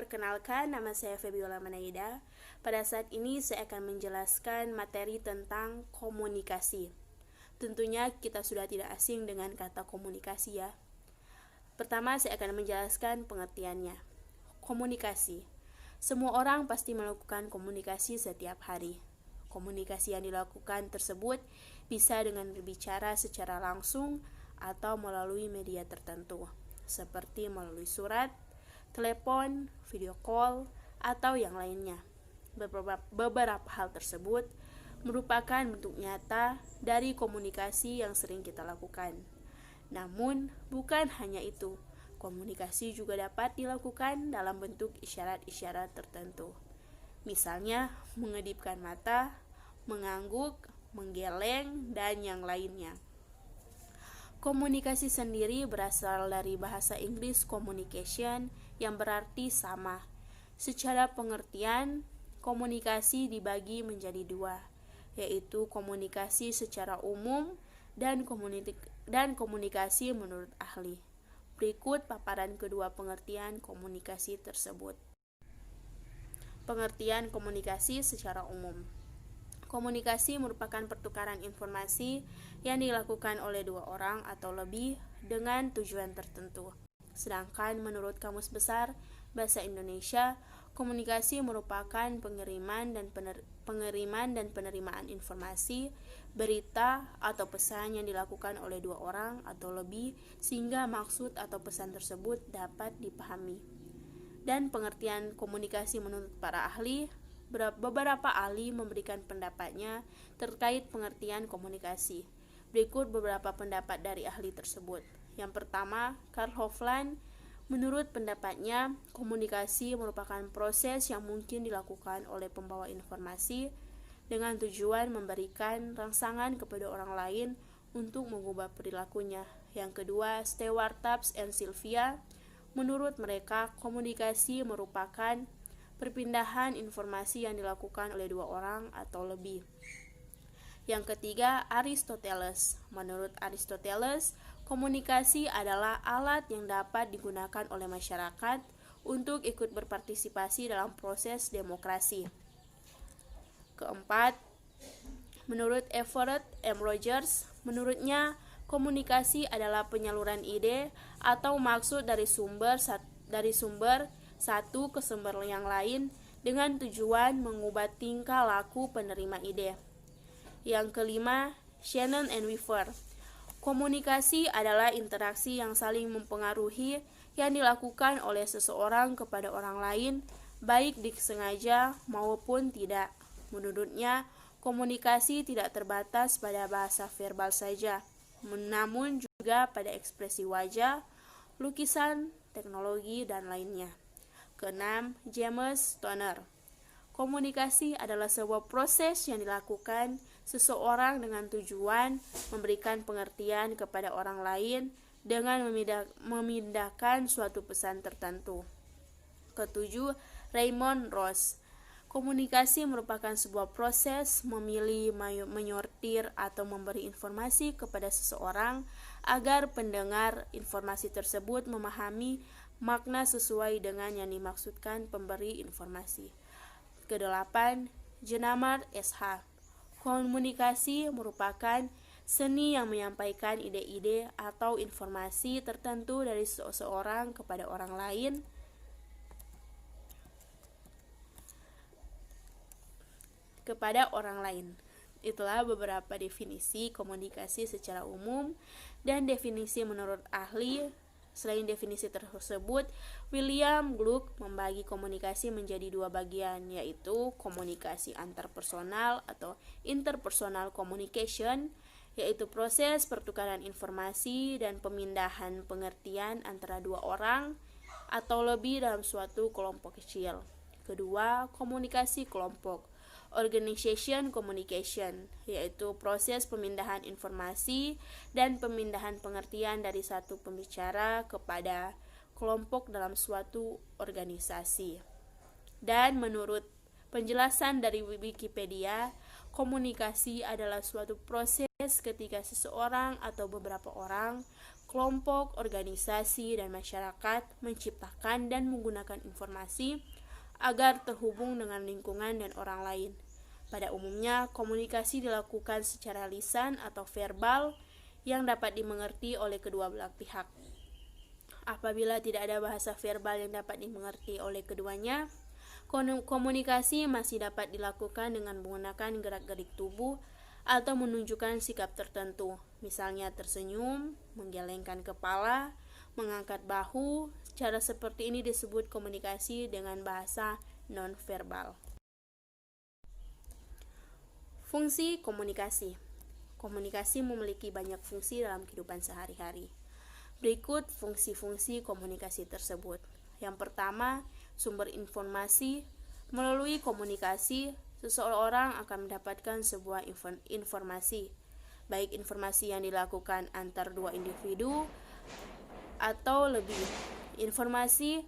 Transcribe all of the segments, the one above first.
Perkenalkan, nama saya Febiola Manaida. Pada saat ini saya akan menjelaskan materi tentang komunikasi. Tentunya kita sudah tidak asing dengan kata komunikasi ya. Pertama, saya akan menjelaskan pengertiannya. Komunikasi. Semua orang pasti melakukan komunikasi setiap hari. Komunikasi yang dilakukan tersebut bisa dengan berbicara secara langsung atau melalui media tertentu, seperti melalui surat, telepon, video call, atau yang lainnya. Beberapa hal tersebut merupakan bentuk nyata dari komunikasi yang sering kita lakukan. Namun, bukan hanya itu. Komunikasi juga dapat dilakukan dalam bentuk isyarat-isyarat tertentu. Misalnya, mengedipkan mata, mengangguk, menggeleng, dan yang lainnya. Komunikasi sendiri berasal dari bahasa Inggris communication yang berarti sama. Secara pengertian, komunikasi dibagi menjadi dua, yaitu komunikasi secara umum dan komunikasi menurut ahli. Berikut paparan kedua pengertian komunikasi tersebut. Pengertian komunikasi secara umum. Komunikasi merupakan pertukaran informasi yang dilakukan oleh dua orang atau lebih dengan tujuan tertentu. Sedangkan menurut Kamus Besar Bahasa Indonesia, komunikasi merupakan pengiriman dan penerimaan informasi, berita, atau pesan yang dilakukan oleh dua orang atau lebih sehingga maksud atau pesan tersebut dapat dipahami. Dan pengertian komunikasi menurut para ahli, beberapa ahli memberikan pendapatnya terkait pengertian komunikasi. Berikut beberapa pendapat dari ahli tersebut. Yang pertama, Karl Hofland. Menurut pendapatnya, komunikasi merupakan proses yang mungkin dilakukan oleh pembawa informasi dengan tujuan memberikan rangsangan kepada orang lain untuk mengubah perilakunya. Yang kedua, Stewart Tubbs and Sylvia. Menurut mereka, komunikasi merupakan perpindahan informasi yang dilakukan oleh dua orang atau lebih. Yang ketiga, Aristoteles. Menurut Aristoteles, komunikasi adalah alat yang dapat digunakan oleh masyarakat untuk ikut berpartisipasi dalam proses demokrasi. Keempat, menurut Everett M. Rogers, menurutnya komunikasi adalah penyaluran ide atau maksud dari sumber satu ke sumber yang lain dengan tujuan mengubah tingkah laku penerima ide. Yang kelima, Shannon and Weaver. Komunikasi adalah interaksi yang saling mempengaruhi yang dilakukan oleh seseorang kepada orang lain, baik disengaja maupun tidak. Menurutnya, komunikasi tidak terbatas pada bahasa verbal saja, namun juga pada ekspresi wajah, lukisan, teknologi, dan lainnya. Keenam, James Toner. Komunikasi adalah sebuah proses yang dilakukan seseorang dengan tujuan memberikan pengertian kepada orang lain dengan memindahkan suatu pesan tertentu. Ketujuh, Raymond Ross. Komunikasi merupakan sebuah proses memilih, menyortir, atau memberi informasi kepada seseorang agar pendengar informasi tersebut memahami makna sesuai dengan yang dimaksudkan pemberi informasi. Kedelapan, Jenamar S.H. Komunikasi merupakan seni yang menyampaikan ide-ide atau informasi tertentu dari seseorang kepada orang lain Itulah beberapa definisi komunikasi secara umum dan definisi menurut ahli. Selain definisi tersebut, William Gluck membagi komunikasi menjadi dua bagian, yaitu komunikasi antarpersonal atau interpersonal communication, yaitu proses pertukaran informasi dan pemindahan pengertian antara dua orang atau lebih dalam suatu kelompok kecil. Kedua, komunikasi kelompok, organization communication, yaitu proses pemindahan informasi dan pemindahan pengertian dari satu pembicara kepada kelompok dalam suatu organisasi. Dan menurut penjelasan dari Wikipedia, komunikasi adalah suatu proses ketika seseorang atau beberapa orang kelompok, organisasi, dan masyarakat menciptakan dan menggunakan informasi agar terhubung dengan lingkungan dan orang lain. Pada umumnya, komunikasi dilakukan secara lisan atau verbal yang dapat dimengerti oleh kedua belah pihak. Apabila tidak ada bahasa verbal yang dapat dimengerti oleh keduanya, komunikasi masih dapat dilakukan dengan menggunakan gerak-gerik tubuh atau menunjukkan sikap tertentu, misalnya tersenyum, menggelengkan kepala, mengangkat bahu. Cara seperti ini disebut komunikasi dengan bahasa non-verbal. Fungsi komunikasi. Komunikasi memiliki banyak fungsi dalam kehidupan sehari-hari. Berikut fungsi-fungsi komunikasi tersebut. Yang pertama, sumber informasi. Melalui komunikasi, seseorang akan mendapatkan sebuah informasi, baik informasi yang dilakukan antar dua individu atau lebih. Informasi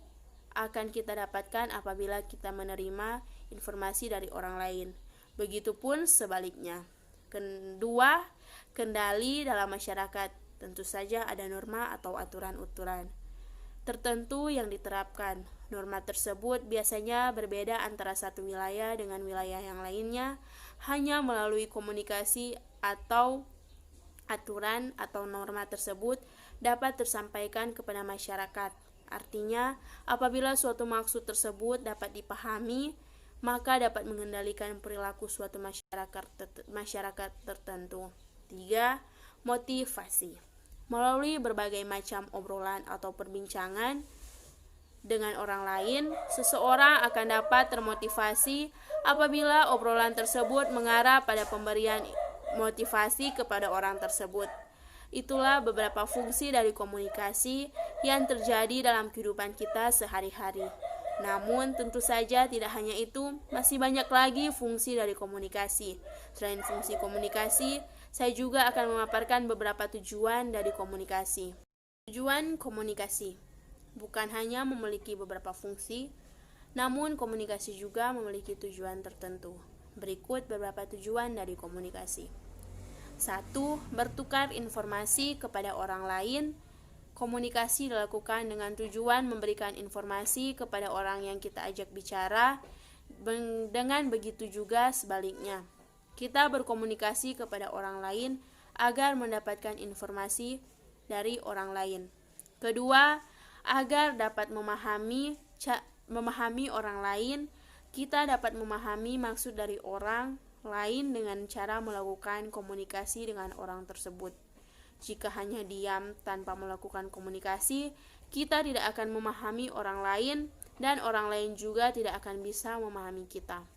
akan kita dapatkan apabila kita menerima informasi dari orang lain. Begitupun sebaliknya. Kedua, kendali dalam masyarakat. Tentu saja ada norma atau aturan-aturan tertentu yang diterapkan. Norma tersebut biasanya berbeda antara satu wilayah dengan wilayah yang lainnya hanya melalui komunikasi atau aturan atau norma tersebut dapat tersampaikan kepada masyarakat. Artinya, apabila suatu maksud tersebut dapat dipahami, maka dapat mengendalikan perilaku suatu masyarakat tertentu. 3. Motivasi. Melalui berbagai macam obrolan atau perbincangan dengan orang lain, seseorang akan dapat termotivasi apabila obrolan tersebut mengarah pada pemberian motivasi kepada orang tersebut. Itulah beberapa fungsi dari komunikasi yang terjadi dalam kehidupan kita sehari-hari. Namun tentu saja tidak hanya itu, masih banyak lagi fungsi dari komunikasi. Selain fungsi komunikasi, saya juga akan memaparkan beberapa tujuan dari komunikasi. Tujuan komunikasi bukan hanya memiliki beberapa fungsi, namun komunikasi juga memiliki tujuan tertentu. Berikut beberapa tujuan dari komunikasi. 1. Bertukar informasi kepada orang lain. Komunikasi dilakukan dengan tujuan memberikan informasi kepada orang yang kita ajak bicara. Dengan begitu juga sebaliknya. Kita berkomunikasi kepada orang lain agar mendapatkan informasi dari orang lain. Kedua, agar dapat memahami orang lain, kita dapat memahami maksud dari orang lain dengan cara melakukan komunikasi dengan orang tersebut. Jika hanya diam tanpa melakukan komunikasi, kita tidak akan memahami orang lain dan orang lain juga tidak akan bisa memahami kita.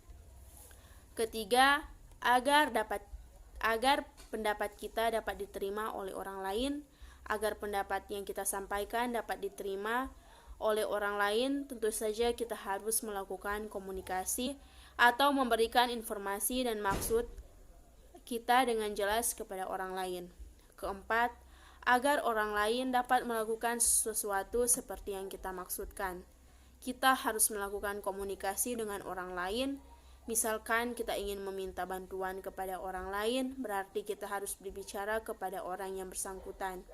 Ketiga, agar pendapat kita dapat diterima oleh orang lain, agar pendapat yang kita sampaikan dapat diterima oleh orang lain, tentu saja kita harus melakukan komunikasi atau memberikan informasi dan maksud kita dengan jelas kepada orang lain. Keempat, agar orang lain dapat melakukan sesuatu seperti yang kita maksudkan. Kita harus melakukan komunikasi dengan orang lain. Misalkan kita ingin meminta bantuan kepada orang lain, berarti kita harus berbicara kepada orang yang bersangkutan.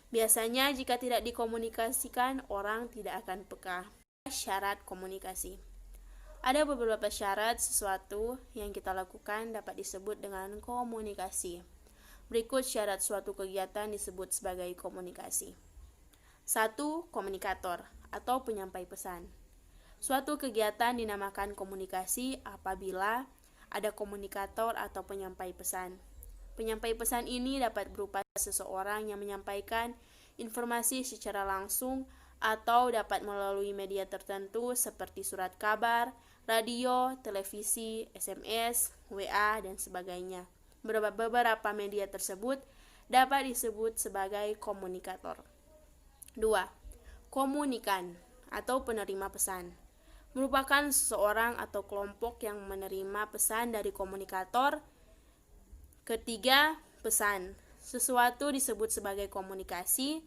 Biasanya jika tidak dikomunikasikan, orang tidak akan peka. Syarat komunikasi. Ada beberapa syarat sesuatu yang kita lakukan dapat disebut dengan komunikasi. Berikut syarat suatu kegiatan disebut sebagai komunikasi. 1. Komunikator atau penyampai pesan. Suatu kegiatan dinamakan komunikasi apabila ada komunikator atau penyampai pesan. Penyampai pesan ini dapat berupa seseorang yang menyampaikan informasi secara langsung atau dapat melalui media tertentu seperti surat kabar, radio, televisi, SMS, WA, dan sebagainya. Beberapa media tersebut dapat disebut sebagai komunikator. 2. Komunikan atau penerima pesan. Merupakan seseorang atau kelompok yang menerima pesan dari komunikator. Ketiga, pesan. Sesuatu disebut sebagai komunikasi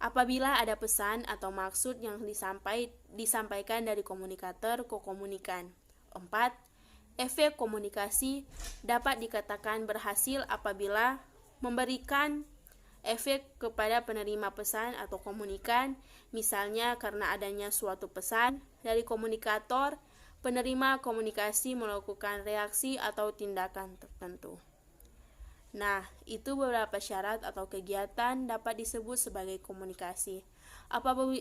apabila ada pesan atau maksud yang disampaikan dari komunikator ke komunikan. 4. Efek komunikasi dapat dikatakan berhasil apabila memberikan efek kepada penerima pesan atau komunikan, misalnya karena adanya suatu pesan dari komunikator, penerima komunikasi melakukan reaksi atau tindakan tertentu. Nah, itu beberapa syarat atau kegiatan dapat disebut sebagai komunikasi.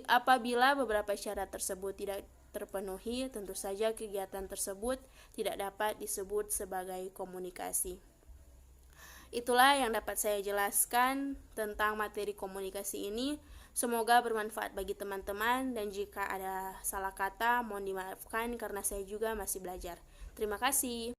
Apabila beberapa syarat tersebut tidak terpenuhi, tentu saja kegiatan tersebut tidak dapat disebut sebagai komunikasi. Itulah yang dapat saya jelaskan tentang materi komunikasi ini. Semoga bermanfaat bagi teman-teman, dan jika ada salah kata mohon dimaafkan karena saya juga masih belajar. Terima kasih.